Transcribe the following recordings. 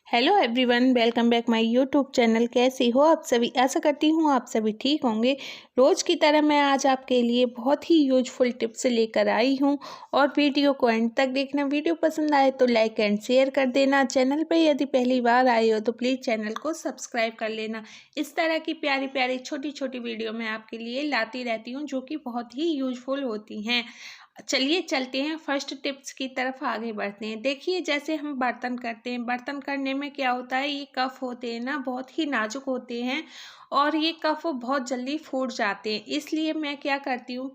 Hello everyone, welcome back my YouTube channel. कैसे हो आप सभी? आशा करती हूँ आप सभी ठीक होंगे। रोज़ की तरह मैं आज आपके लिए बहुत ही यूजफुल टिप्स लेकर आई हूँ और वीडियो को एंड तक देखना। वीडियो पसंद आए तो लाइक एंड शेयर कर देना। चैनल पर यदि पहली बार आए हो तो प्लीज़ चैनल को सब्सक्राइब कर लेना। इस तरह की प्यारी प्यारी छोटी छोटी वीडियो मैं आपके लिए लाती रहती हूँ जो कि बहुत ही यूजफुल होती हैं। चलिए चलते हैं, फर्स्ट टिप्स की तरफ आगे बढ़ते हैं। देखिए, जैसे हम बर्तन करते हैं, बर्तन करने में क्या होता है, ये कप होते हैं ना, बहुत ही नाजुक होते हैं और ये कप बहुत जल्दी फूट जाते हैं। इसलिए मैं क्या करती हूँ,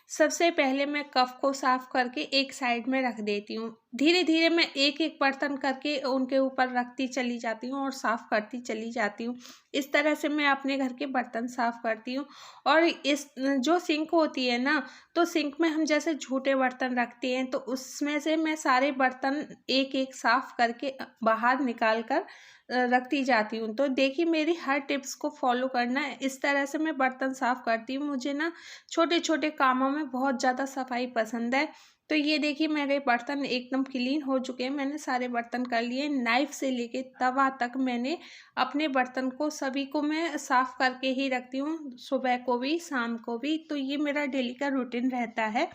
सबसे पहले मैं कप को साफ करके एक साइड में रख देती हूँ। धीरे धीरे मैं एक एक बर्तन करके उनके ऊपर रखती चली जाती हूँ और साफ करती चली जाती हूँ। इस तरह से मैं अपने घर के बर्तन साफ करती हूँ। और इस जो सिंक होती है ना, तो सिंक में हम जैसे झूठे बर्तन रखते हैं तो उसमें से मैं सारे बर्तन एक एक साफ करके बाहर निकाल कर रखती जाती हूँ। तो देखिए, मेरी हर टिप्स को फॉलो करना है। इस तरह से मैं बर्तन साफ करती हूँ। मुझे ना छोटे छोटे कामों में बहुत ज़्यादा सफाई पसंद है। तो ये देखिए, मेरे बर्तन एकदम क्लीन हो चुके हैं। मैंने सारे बर्तन कर लिए, नाइफ से लेके तवा तक मैंने अपने बर्तन को सभी को मैं साफ करके ही रखती हूँ, सुबह को भी शाम को भी। तो ये मेरा डेली का रूटीन रहता है।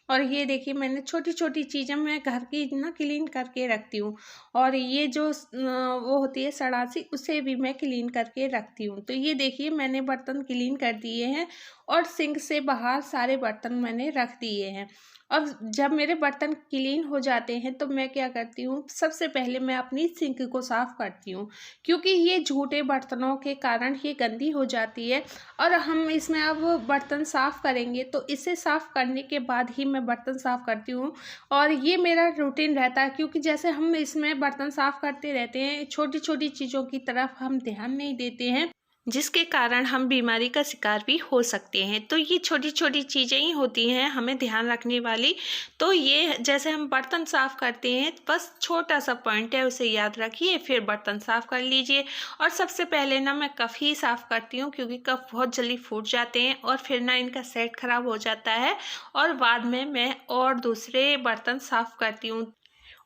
और ये देखिए, मैंने छोटी छोटी चीज़ें मैं घर की ना क्लीन करके रखती हूँ। और ये जो वो होती है सड़ासी, उसे भी मैं क्लीन करके रखती हूँ। तो ये देखिए, मैंने बर्तन क्लीन कर दिए हैं और सिंक से बाहर सारे बर्तन मैंने रख दिए हैं। अब जब मेरे बर्तन क्लीन हो जाते हैं तो मैं क्या करती हूँ, सबसे पहले मैं अपनी सिंक को साफ़ करती हूँ, क्योंकि ये झूठे बर्तनों के कारण ये गंदी हो जाती है। और हम इसमें अब बर्तन साफ़ करेंगे तो इसे साफ़ करने के बाद ही मैं बर्तन साफ़ करती हूँ। और ये मेरा रूटीन रहता है, क्योंकि जैसे हम इसमें बर्तन साफ़ करते रहते हैं, छोटी छोटी चीज़ों की तरफ हम ध्यान नहीं देते हैं, जिसके कारण हम बीमारी का शिकार भी हो सकते हैं। तो ये छोटी छोटी चीज़ें ही होती हैं हमें ध्यान रखने वाली। तो ये जैसे हम बर्तन साफ़ करते हैं, बस छोटा सा पॉइंट है, उसे याद रखिए, फिर बर्तन साफ़ कर लीजिए। और सबसे पहले ना मैं कप ही साफ़ करती हूँ, क्योंकि कप बहुत जल्दी फूट जाते हैं और फिर ना इनका सेट ख़राब हो जाता है। और बाद में मैं और दूसरे बर्तन साफ़ करती हूँ।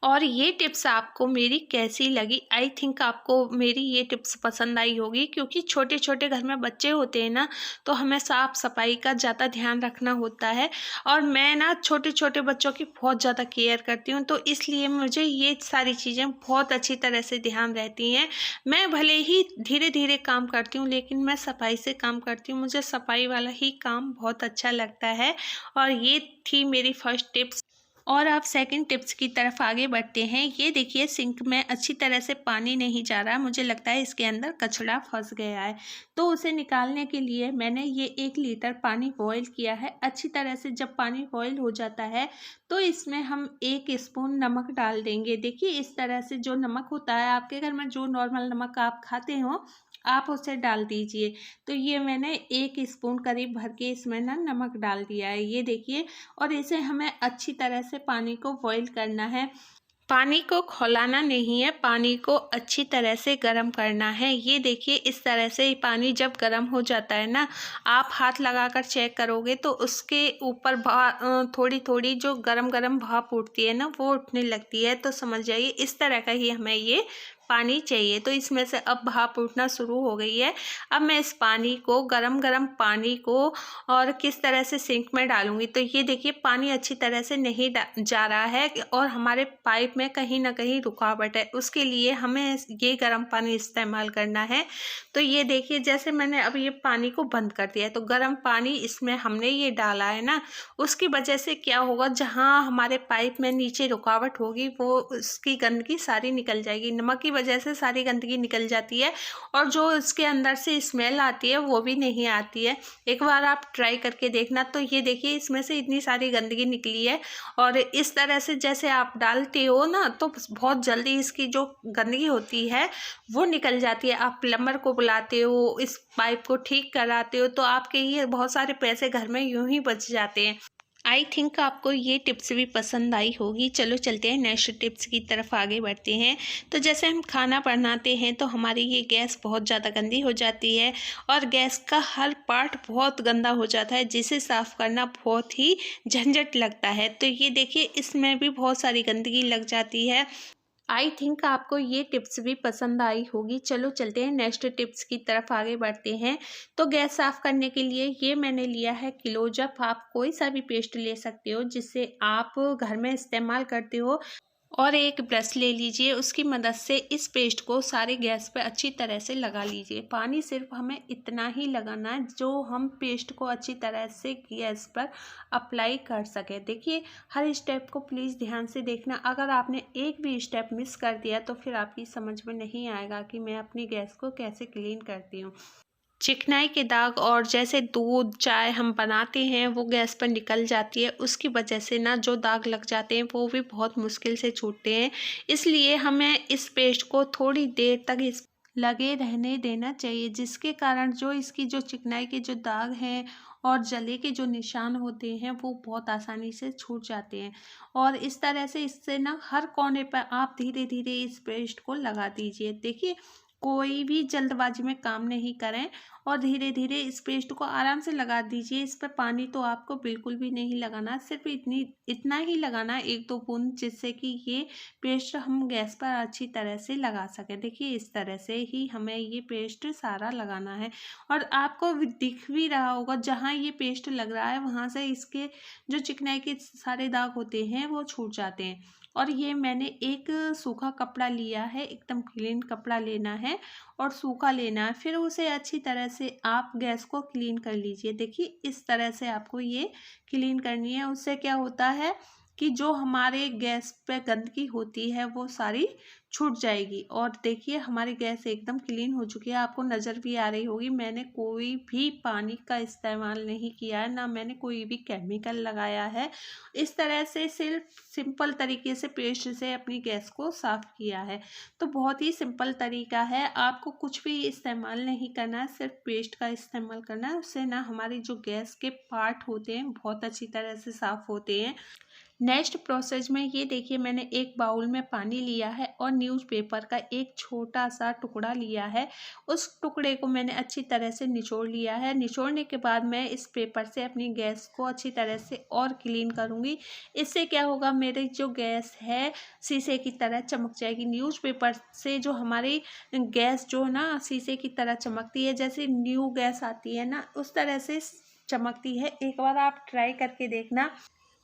और ये टिप्स आपको मेरी कैसी लगी? आई थिंक आपको मेरी ये टिप्स पसंद आई होगी, क्योंकि छोटे छोटे घर में बच्चे होते हैं ना, तो हमें साफ़ सफाई का ज़्यादा ध्यान रखना होता है। और मैं ना छोटे छोटे बच्चों की बहुत ज़्यादा केयर करती हूँ, तो इसलिए मुझे ये सारी चीज़ें बहुत अच्छी तरह से ध्यान रहती हैं। मैं भले ही धीरे धीरे काम करती हूँ, लेकिन मैं सफाई से काम करती हूँ। मुझे सफाई वाला ही काम बहुत अच्छा लगता है। और ये थी मेरी फर्स्ट टिप्स। और आप सेकंड टिप्स की तरफ आगे बढ़ते हैं। ये देखिए, सिंक में अच्छी तरह से पानी नहीं जा रहा, मुझे लगता है इसके अंदर कचरा फंस गया है। तो उसे निकालने के लिए मैंने ये 1 लीटर पानी बॉईल किया है। अच्छी तरह से जब पानी बॉईल हो जाता है तो इसमें हम 1 स्पून नमक डाल देंगे। देखिए, इस तरह से जो नमक होता है, आपके घर में जो नॉर्मल नमक आप खाते हो, आप उसे डाल दीजिए। तो ये मैंने 1 स्पून करीब भर के इसमें ना नमक डाल दिया है, ये देखिए। और इसे हमें अच्छी तरह से पानी को बॉईल करना है। पानी को खौलाना नहीं है, पानी को अच्छी तरह से गर्म करना है। ये देखिए, इस तरह से पानी जब गर्म हो जाता है ना, आप हाथ लगाकर चेक करोगे तो उसके ऊपर थोड़ी थोड़ी जो गरम गरम भाप उठती है ना, वो उठने लगती है। तो समझ जाइए, इस तरह का ही हमें ये पानी चाहिए। तो इसमें से अब भाप उठना शुरू हो गई है। अब मैं इस पानी को, गरम गरम पानी को, और किस तरह से सिंक में डालूंगी। तो ये देखिए, पानी अच्छी तरह से नहीं जा रहा है और हमारे पाइप में कहीं ना कहीं रुकावट है। उसके लिए हमें ये गर्म पानी इस्तेमाल करना है। तो ये देखिए, जैसे मैंने अब ये पानी को बंद कर दिया है, तो गर्म पानी इसमें हमने ये डाला है ना, उसकी वजह से क्या होगा, जहाँ हमारे पाइप में नीचे रुकावट होगी वो उसकी गंदगी सारी निकल जाएगी। नमक की वजह से सारी गंदगी निकल जाती है और जो इसके अंदर से स्मेल आती है वो भी नहीं आती है। एक बार आप ट्राई करके देखना। तो ये देखिए, इसमें से इतनी सारी गंदगी निकली है। और इस तरह से जैसे आप डालते हो ना, तो बहुत जल्दी इसकी जो गंदगी होती है वो निकल जाती है। आप प्लम्बर को बुलाते हो, इस पाइप को ठीक कराते हो, तो आपके ये बहुत सारे पैसे घर में यूं ही बच जाते हैं। आई थिंक आपको ये टिप्स भी पसंद आई होगी। चलो चलते हैं नेक्स्ट टिप्स की तरफ आगे बढ़ते हैं। तो जैसे हम खाना बनाते हैं तो हमारी ये गैस बहुत ज़्यादा गंदी हो जाती है और गैस का हर पार्ट बहुत गंदा हो जाता है, जिसे साफ़ करना बहुत ही झंझट लगता है। तो ये देखिए, इसमें भी बहुत सारी गंदगी लग जाती है। आई थिंक आपको ये टिप्स भी पसंद आई होगी। चलो चलते हैं नेक्स्ट टिप्स की तरफ आगे बढ़ते हैं। तो गैस साफ़ करने के लिए ये मैंने लिया है क्लोजअप। आप कोई सा भी पेस्ट ले सकते हो जिससे आप घर में इस्तेमाल करते हो, और एक ब्रश ले लीजिए, उसकी मदद से इस पेस्ट को सारे गैस पे अच्छी तरह से लगा लीजिए। पानी सिर्फ हमें इतना ही लगाना है जो हम पेस्ट को अच्छी तरह से गैस पर अप्लाई कर सके। देखिए, हर स्टेप को प्लीज़ ध्यान से देखना। अगर आपने एक भी स्टेप मिस कर दिया तो फिर आपकी समझ में नहीं आएगा कि मैं अपनी गैस को कैसे क्लीन करती हूँ। चिकनाई के दाग और जैसे दूध चाय हम बनाते हैं वो गैस पर निकल जाती है, उसकी वजह से ना जो दाग लग जाते हैं वो भी बहुत मुश्किल से छूटते हैं। इसलिए हमें इस पेस्ट को थोड़ी देर तक इस लगे रहने देना चाहिए, जिसके कारण जो इसकी जो चिकनाई के जो दाग हैं और जले के जो निशान होते हैं वो बहुत आसानी से छूट जाते हैं। और इस तरह से इससे ना हर कोने पर आप धीरे धीरे इस पेस्ट को लगा दीजिए। देखिए, कोई भी जल्दबाजी में काम नहीं करें और धीरे धीरे इस पेस्ट को आराम से लगा दीजिए। इस पर पानी तो आपको बिल्कुल भी नहीं लगाना, सिर्फ इतना ही लगाना, एक दो बूंद, जिससे कि ये पेस्ट हम गैस पर अच्छी तरह से लगा सकें। देखिए, इस तरह से ही हमें ये पेस्ट सारा लगाना है। और आपको दिख भी रहा होगा जहाँ ये पेस्ट लग रहा है वहाँ से इसके जो चिकनाई के सारे दाग होते हैं वो छूट जाते हैं। और ये मैंने एक सूखा कपड़ा लिया है, एकदम क्लीन कपड़ा लेना है और सूखा लेना है, फिर उसे अच्छी तरह से आप गैस को क्लीन कर लीजिए। देखिए, इस तरह से आपको ये क्लीन करनी है। उससे क्या होता है कि जो हमारे गैस पे गंदगी होती है वो सारी छूट जाएगी। और देखिए, हमारी गैस एकदम क्लीन हो चुकी है। आपको नज़र भी आ रही होगी, मैंने कोई भी पानी का इस्तेमाल नहीं किया है, ना मैंने कोई भी केमिकल लगाया है। इस तरह से सिर्फ सिंपल तरीके से पेस्ट से अपनी गैस को साफ़ किया है। तो बहुत ही सिंपल तरीका है, आपको कुछ भी इस्तेमाल नहीं करना है, सिर्फ पेस्ट का इस्तेमाल करना है। उससे ना हमारी जो गैस के पार्ट होते हैं बहुत अच्छी तरह से साफ़ होते हैं। नेक्स्ट प्रोसेस में ये देखिए, मैंने एक बाउल में पानी लिया है और न्यूज़पेपर का एक छोटा सा टुकड़ा लिया है। उस टुकड़े को मैंने अच्छी तरह से निचोड़ लिया है। निचोड़ने के बाद मैं इस पेपर से अपनी गैस को अच्छी तरह से और क्लीन करूँगी। इससे क्या होगा, मेरी जो गैस है शीशे की तरह चमक जाएगी। न्यूज़पेपर से जो हमारी गैस जो ना शीशे की तरह चमकती है, जैसे न्यू गैस आती है ना, उस तरह से चमकती है। एक बार आप ट्राई करके देखना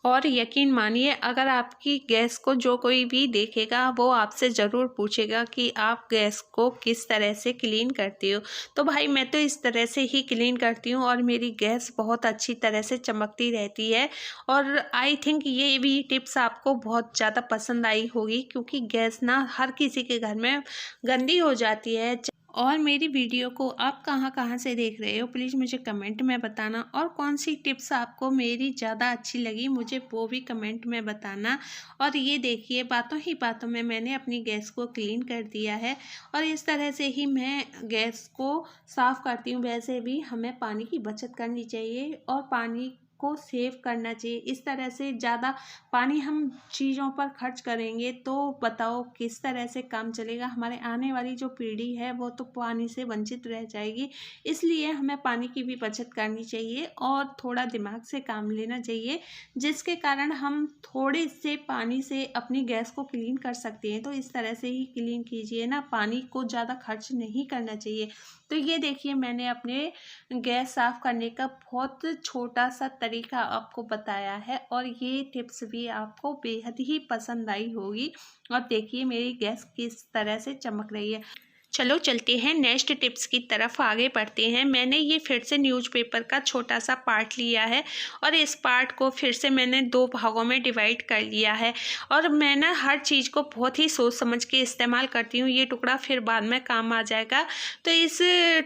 और यकीन मानिए, अगर आपकी गैस को जो कोई भी देखेगा वो आपसे ज़रूर पूछेगा कि आप गैस को किस तरह से क्लीन करती हो। तो भाई, मैं तो इस तरह से ही क्लीन करती हूँ और मेरी गैस बहुत अच्छी तरह से चमकती रहती है। और आई थिंक ये भी टिप्स आपको बहुत ज़्यादा पसंद आई होगी, क्योंकि गैस ना हर किसी के घर में गंदी हो जाती है। और मेरी वीडियो को आप कहाँ से देख रहे हो, प्लीज़ मुझे कमेंट में बताना। और कौन सी टिप्स आपको मेरी ज़्यादा अच्छी लगी मुझे वो भी कमेंट में बताना। और ये देखिए, बातों ही बातों में मैंने अपनी गैस को क्लीन कर दिया है। और इस तरह से ही मैं गैस को साफ़ करती हूँ। वैसे भी हमें पानी की बचत करनी चाहिए और पानी को सेव करना चाहिए। इस तरह से ज़्यादा पानी हम चीज़ों पर खर्च करेंगे तो बताओ किस तरह से काम चलेगा। हमारे आने वाली जो पीढ़ी है वो तो पानी से वंचित रह जाएगी। इसलिए हमें पानी की भी बचत करनी चाहिए और थोड़ा दिमाग से काम लेना चाहिए, जिसके कारण हम थोड़े से पानी से अपनी गैस को क्लीन कर सकते हैं। तो इस तरह से ही क्लीन कीजिए ना, पानी को ज़्यादा खर्च नहीं करना चाहिए। तो ये देखिए, मैंने अपने गैस साफ़ करने का बहुत छोटा सा तरीका आपको बताया है और ये टिप्स भी आपको बेहद ही पसंद आई होगी। और देखिए, मेरी गैस किस तरह से चमक रही है। चलो चलते हैं नेक्स्ट टिप्स की तरफ आगे बढ़ते हैं। मैंने ये फिर से न्यूज़पेपर का छोटा सा पार्ट लिया है और इस पार्ट को फिर से मैंने 2 भागों में डिवाइड कर लिया है। और मैं ना हर चीज़ को बहुत ही सोच समझ के इस्तेमाल करती हूँ। ये टुकड़ा फिर बाद में काम आ जाएगा। तो इस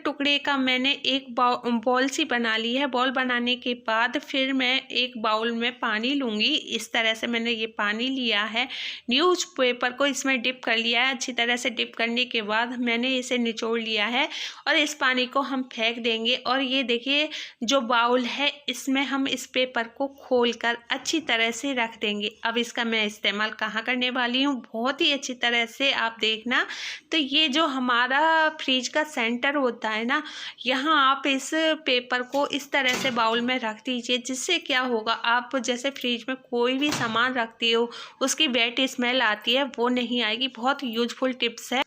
टुकड़े का मैंने एक बॉल सी बना ली है। बॉल बनाने के बाद फिर मैं एक बाउल में पानी लूँगी। इस तरह से मैंने ये पानी लिया है, न्यूज़पेपर को इसमें डिप कर लिया है। अच्छी तरह से डिप करने के बाद मैंने इसे निचोड़ लिया है और इस पानी को हम फेंक देंगे। और ये देखिए जो बाउल है इसमें हम इस पेपर को खोलकर अच्छी तरह से रख देंगे। अब इसका मैं इस्तेमाल कहाँ करने वाली हूँ, बहुत ही अच्छी तरह से आप देखना। तो ये जो हमारा फ्रिज का सेंटर होता है ना, यहाँ आप इस पेपर को इस तरह से बाउल में रख दीजिए, जिससे क्या होगा, आप जैसे फ्रिज में कोई भी सामान रखती हो उसकी बैड स्मेल आती है वो नहीं आएगी। बहुत यूजफुल टिप्स है।